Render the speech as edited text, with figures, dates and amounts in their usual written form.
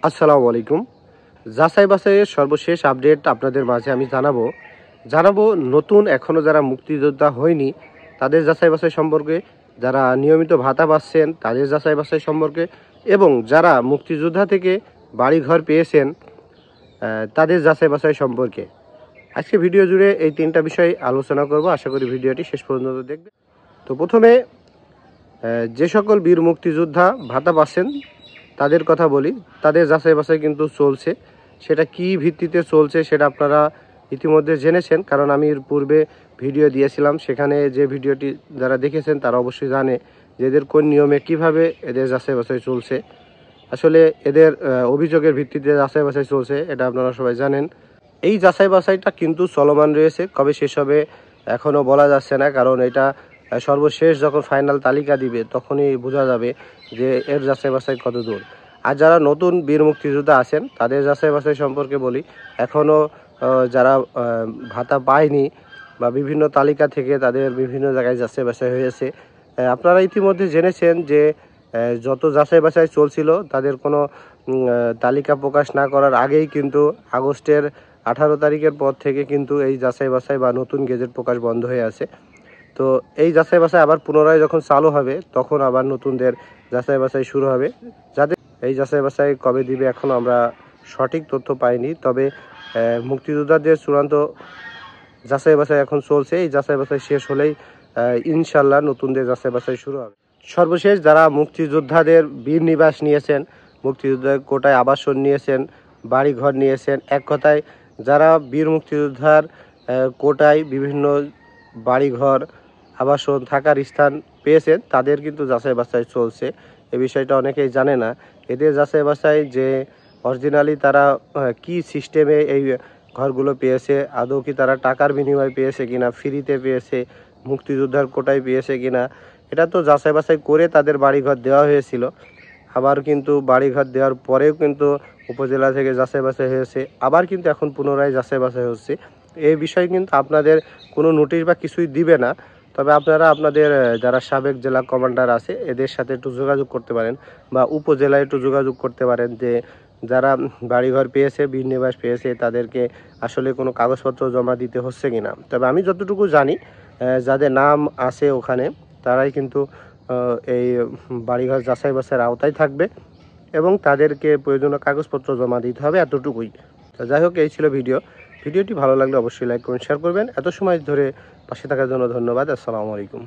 আসসালামু আলাইকুম। যাচাই বাছাইয়ের সর্বশেষ আপডেট আপনাদের মাঝে আমি জানাবো নতুন এখনও যারা মুক্তিযোদ্ধা হয়নি তাদের যাচাই বাছাই সম্পর্কে, যারা নিয়মিত ভাতা পাচ্ছেন তাদের যাচাই বাছাই সম্পর্কে, এবং যারা মুক্তিযোদ্ধা থেকে বাড়িঘর পেয়েছেন তাদের যাচাই বাছাই সম্পর্কে আজকে ভিডিও জুড়ে এই তিনটা বিষয় আলোচনা করব। আশা করি ভিডিওটি শেষ পর্যন্ত দেখবে। তো প্রথমে যে সকল বীর মুক্তিযোদ্ধা ভাতা পাচ্ছেন তাদের কথা বলি। তাদের যাচাই বাছাই কিন্তু চলছে। সেটা কি ভিত্তিতে চলছে সেটা আপনারা ইতিমধ্যে জেনেছেন, কারণ আমি এর পূর্বে ভিডিও দিয়েছিলাম। সেখানে যে ভিডিওটি যারা দেখেছেন তারা অবশ্যই জানে যে এদের কোন নিয়মে কিভাবে এদের যাচাই বাছাই চলছে। আসলে এদের অভিযোগের ভিত্তিতে যাচাই বাছাই চলছে, এটা আপনারা সবাই জানেন। এই যাচাই বাছাইটা কিন্তু চলমান রয়েছে, কবে শেষ হবে এখনও বলা যাচ্ছে না, কারণ এটা সর্বশেষ যখন ফাইনাল তালিকা দিবে তখনই বোঝা যাবে যে এর যাচাই বাছাই কত দূর। আর যারা নতুন বীর মুক্তিযোদ্ধা আছেন তাদের যাচাই বাছাই সম্পর্কে বলি। এখনও যারা ভাতা পায়নি বা বিভিন্ন তালিকা থেকে তাদের বিভিন্ন জায়গায় যাচাই বাছাই হয়েছে, আপনারা ইতিমধ্যে জেনেছেন যে যত যাচাই বাছাই চলছিল তাদের কোনো তালিকা প্রকাশ না করার আগেই কিন্তু আগস্টের 18 তারিখের পর থেকে কিন্তু এই যাচাই বাছাই বা নতুন গেজেট প্রকাশ বন্ধ হয়ে আছে। তো এই যাচাই বাছাই আবার পুনরায় যখন চালু হবে তখন আবার নতুনদের যাচাই বাছাই শুরু হবে। যাদের এই যাচাই বাছাই কবে দিবে এখনও আমরা সঠিক তথ্য পাইনি, তবে মুক্তিযোদ্ধাদের চূড়ান্ত যাচাই বাছাই এখন চলছে। এই যাচাই বাছাই শেষ হলেই ইনশাল্লাহ নতুনদের যাচাই বাছাই শুরু হবে। সর্বশেষ যারা মুক্তিযোদ্ধাদের বীর নিবাস নিয়েছেন, মুক্তিযোদ্ধার কোটায় আবাসন নিয়েছেন, বাড়িঘর নিয়েছেন, এক কথায় যারা বীর মুক্তিযোদ্ধার কোটায় বিভিন্ন বাড়িঘর আবাসন থাকার স্থান পেয়েছেন তাদের কিন্তু যাচাই বাছাই চলছে। এ বিষয়টা অনেকেই জানে না। এদের যাচাই বাছাই যে অরিজিনালি তারা কি সিস্টেমে এই ঘরগুলো পেয়েছে, আদৌ কি তারা টাকার বিনিময়ে পেয়েছে কিনা, ফ্রিতে পেয়েছে, মুক্তিযোদ্ধার কোটায় পেয়েছে কিনা, এটা তো যাচাই বাছাই করে তাদের বাড়িঘর দেওয়া হয়েছিল। আবার কিন্তু বাড়িঘর দেওয়ার পরেও কিন্তু উপজেলা থেকে যাচাই বাছাই হয়েছে, আবার কিন্তু এখন পুনরায় যাচাই বাছাই হচ্ছে। এই বিষয়ে কিন্তু আপনাদের কোনো নোটিশ বা কিছুই দিবে না, তবে আপনারা আপনাদের যারা সাবেক জেলা কমান্ডার আছে এদের সাথে একটু যোগাযোগ করতে পারেন বা উপজেলায় একটু যোগাযোগ করতে পারেন যে যারা বাড়িঘর পেয়েছে, বীর নিবাস পেয়েছে তাদেরকে আসলে কোনো কাগজপত্র জমা দিতে হচ্ছে কিনা। তবে আমি যতটুকু জানি যাদের নাম আছে ওখানে তারাই কিন্তু এই বাড়িঘর যাচাই বাছাইয়ের আওতায় থাকবে এবং তাদেরকে প্রয়োজনীয় কাগজপত্র জমা দিতে হবে, এতটুকুই। তো যাই হোক, এই ছিল ভিডিওটি ভালো লাগলে অবশ্যই লাইক করবেন, শেয়ার করবেন। এত সময় ধরে পাশে থাকার জন্য ধন্যবাদ। আসসালামু আলাইকুম।